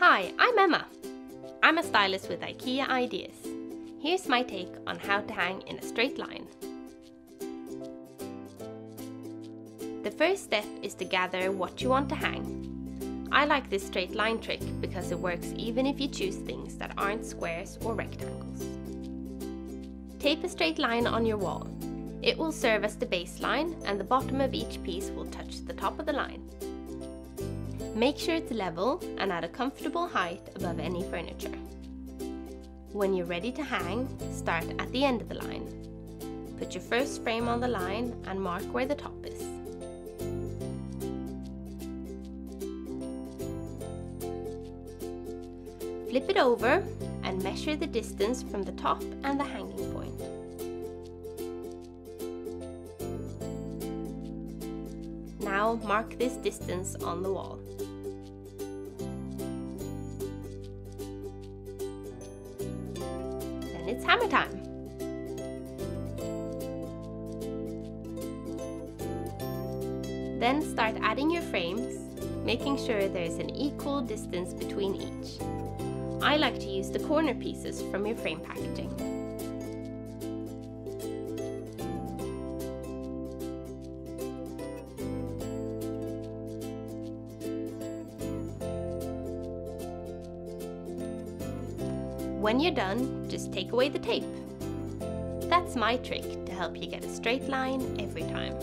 Hi, I'm Emma. I'm a stylist with IKEA Ideas. Here's my take on how to hang in a straight line. The first step is to gather what you want to hang. I like this straight line trick because it works even if you choose things that aren't squares or rectangles. Tape a straight line on your wall. It will serve as the baseline and the bottom of each piece will touch the top of the line. Make sure it's level and at a comfortable height above any furniture. When you're ready to hang, start at the end of the line. Put your first frame on the line and mark where the top is. Flip it over and measure the distance from the top and the hanging point. Now mark this distance on the wall. Then it's hammer time! Then start adding your frames, making sure there is an equal distance between each. I like to use the corner pieces from your frame packaging. When you're done, just take away the tape. That's my trick to help you get a straight line every time.